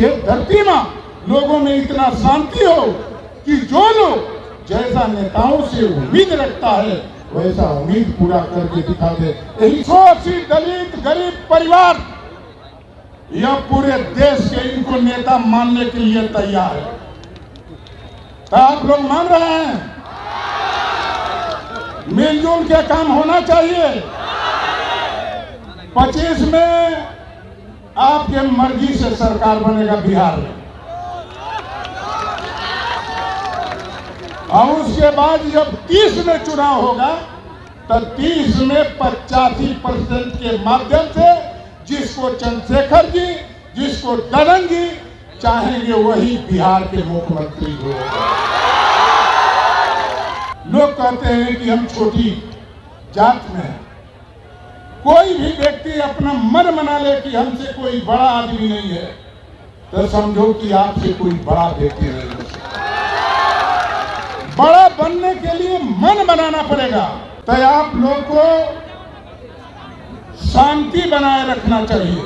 धरती में लोगों में इतना शांति हो कि जो लोग जैसा नेताओं से उम्मीद रखता है वैसा उम्मीद पूरा करके दिखा दे। यही 180 दलित गरीब परिवार यह पूरे देश के इनको नेता मानने के लिए तैयार है। तो आप लोग मान रहे हैं? मिलजुल के काम होना चाहिए। 25 में आपके मर्जी से सरकार बनेगा बिहार में, और उसके बाद जब 30 में चुनाव होगा तो 30 में 85% के माध्यम से जिसको चंद्रशेखर जी, जिसको ददन जी चाहेंगे वही बिहार के मुख्यमंत्री हो। लोग कहते हैं कि हम छोटी जात में हैं। कोई भी व्यक्ति अपना मन बना ले कि हमसे कोई बड़ा आदमी नहीं है तो समझो कि आपसे कोई बड़ा व्यक्ति नहीं हो सकता। बड़ा बनने के लिए मन बनाना पड़ेगा। तो आप लोग को शांति बनाए रखना चाहिए।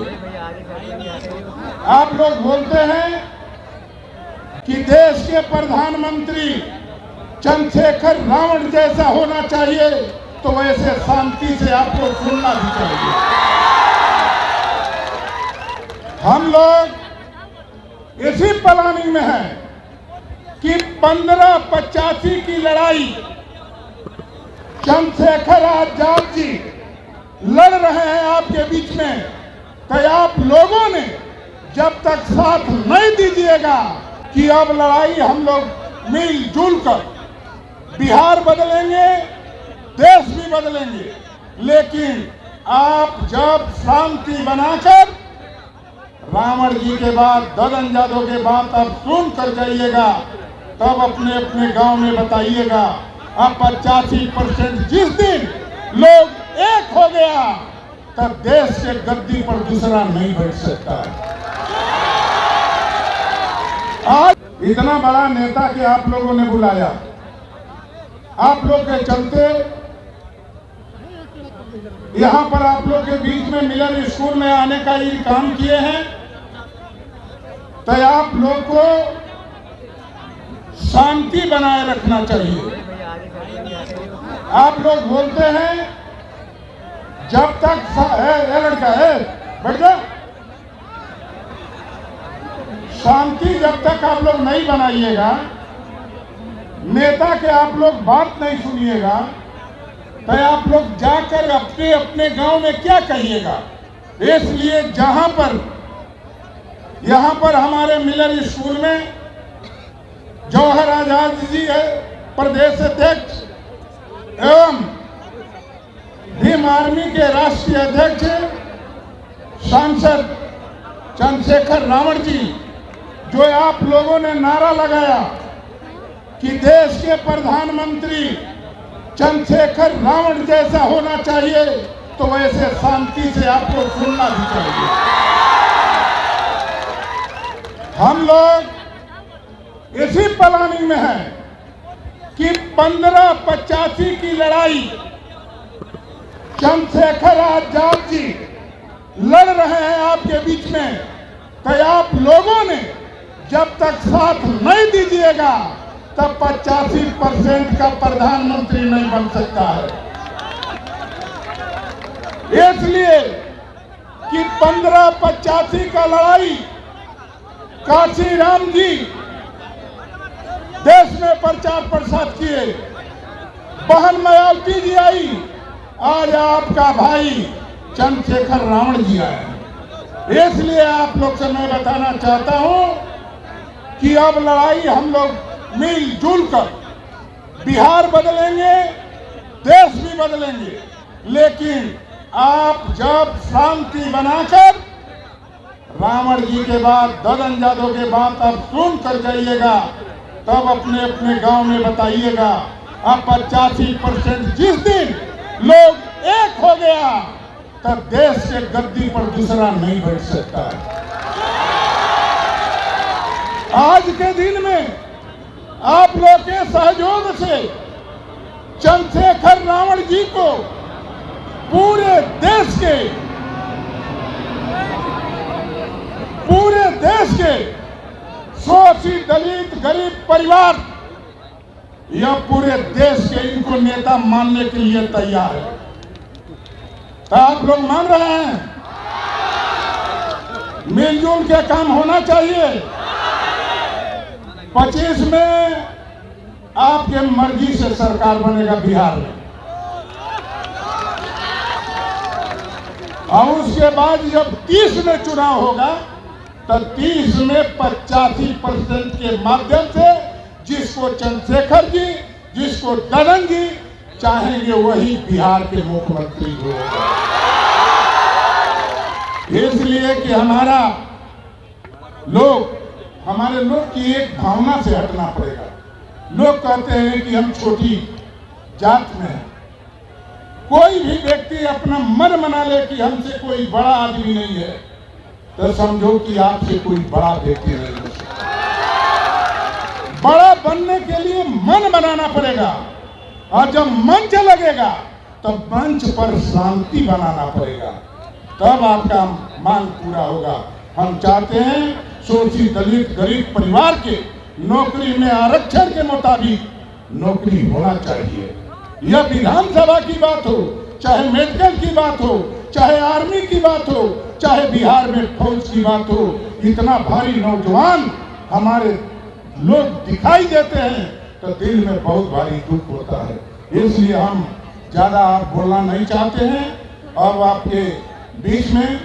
आप लोग बोलते हैं कि देश के प्रधानमंत्री चंद्रशेखर रावण जैसा होना चाहिए, तो वैसे शांति से आपको सुनना भी चाहिए। हम लोग इसी प्लानिंग में हैं कि 1585 की लड़ाई चंद्रशेखर आजाद जी लड़ रहे हैं आपके बीच में, तो आप लोगों ने जब तक साथ नहीं दीजिएगा कि अब लड़ाई हम लोग मिलजुल कर बिहार बदलेंगे, देश भी बदलेंगे, लेकिन आप जब शांति बनाकर रावण जी के बाद, ददन यादव के बाद आप सुन कर जाइएगा, तब अपने अपने गांव में बताइएगा। अब 85% जिस दिन लोग एक हो गया तब देश के गद्दी पर दूसरा नहीं बैठ सकता। आज इतना बड़ा नेता के आप लोगों ने बुलाया, आप लोग के चलते यहां पर आप लोग के बीच में मिलन स्कूल में आने का ये काम किए हैं। तो आप लोग को शांति बनाए रखना चाहिए। आप लोग बोलते हैं जब तक लड़का है बैठ जा, शांति जब तक आप लोग नहीं बनाइएगा, नेता के आप लोग बात नहीं सुनिएगा, तो आप लोग जाकर अपने अपने गांव में क्या कहिएगा। इसलिए यहाँ पर हमारे मिलन स्कूल में जवाहर आजाद जी है प्रदेश अध्यक्ष एवं भीम आर्मी के राष्ट्रीय अध्यक्ष सांसद चंद्रशेखर रावण जी, जो आप लोगों ने नारा लगाया कि देश के प्रधानमंत्री चंद्रशेखर रावण जैसा होना चाहिए, तो वैसे शांति से आपको सुनना भी चाहिए। हम लोग इसी प्लानिंग में हैं कि 1585 की लड़ाई चंद्रशेखर आजाद जी लड़ रहे हैं आपके बीच में, तो आप लोगों ने जब तक साथ नहीं दीजिएगा तब 85% का प्रधानमंत्री नहीं बन सकता है। इसलिए कि 1585 का लड़ाई काशीराम जी देश में प्रचार प्रसार किए, बहन मायावती जी आई, आज आपका भाई चंद्रशेखर रावण जी आए। इसलिए आप लोग से मैं बताना चाहता हूं कि अब लड़ाई हम लोग मिलजुल कर बिहार बदलेंगे, देश भी बदलेंगे, लेकिन आप जब शांति बनाकर रावण जी के बाद, ददन यादव के बाद आप सुन कर जाइएगा, तब अपने अपने गांव में बताइएगा। अब 85% जिस दिन लोग एक हो गया तब देश के गद्दी पर दूसरा नहीं बैठ सकता। आज के दिन में आप लोग के सहयोग से चंद्रशेखर रावण जी को पूरे देश के शोषित दलित गरीब परिवार यह पूरे देश के इनको नेता मानने के लिए तैयार है। तो आप लोग मान रहे हैं? मिलजुल के काम होना चाहिए। 25 में आपके मर्जी से सरकार बनेगा बिहार में, और उसके बाद जब 30 में चुनाव होगा तो 30 में 85% के माध्यम से जिसको चंद्रशेखर जी, जिसको ददन जी चाहेंगे वही बिहार के मुख्यमंत्री होगा। इसलिए कि हमारे लोग की एक भावना से हटना पड़ेगा। लोग कहते हैं कि हम छोटी जात में हैं। कोई भी व्यक्ति अपना मन मना ले कि हमसे कोई बड़ा आदमी नहीं है, तो समझो कि आपसे कोई बड़ा व्यक्ति नहीं है। बड़ा बनने के लिए मन बनाना पड़ेगा, और जब मंच लगेगा तब मंच पर शांति बनाना पड़ेगा, तब आपका मांग पूरा होगा। हम चाहते हैं शोषित दलित गरीब परिवार के नौकरी में आरक्षण के मुताबिक नौकरी होना चाहिए। यह विधानसभा की बात हो, चाहे मेडिकल की बात हो, चाहे आर्मी की बात हो, चाहे बिहार में फौज की बात हो, इतना भारी नौजवान हमारे लोग दिखाई देते हैं तो दिल में बहुत भारी दुख होता है। इसलिए हम ज्यादा आप बोलना नहीं चाहते हैं। अब आपके बीच में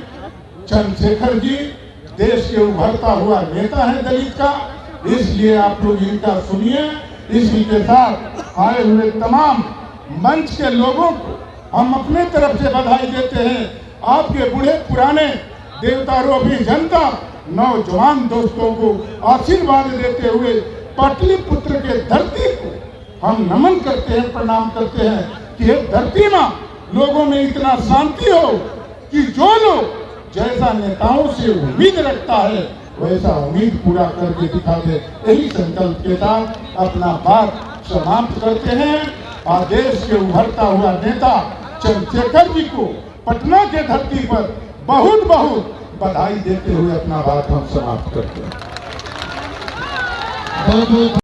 चंद्रशेखर जी देश के उभरता हुआ नेता है दलित का, इसलिए आप लोग इनका सुनिए। इसी के साथ आए हुए तमाम मंच के लोगों को हम अपने तरफ से बधाई देते हैं। आपके बूढ़े पुराने देवतारूपी जनता नौजवान दोस्तों को आशीर्वाद देते हुए पाटलिपुत्र के धरती को हम नमन करते हैं, प्रणाम करते हैं कि ये धरती मां लोगों में इतना शांति हो कि जो लोग जैसा नेताओं से उम्मीद रखता है वैसा उम्मीद पूरा करके दिखा दे। यही संकल्प के साथ अपना बात समाप्त करते हैं और देश के उभरता हुआ नेता चंद्रशेखर जी को पटना के धरती पर बहुत बहुत बधाई देते हुए अपना बात हम समाप्त करते हैं।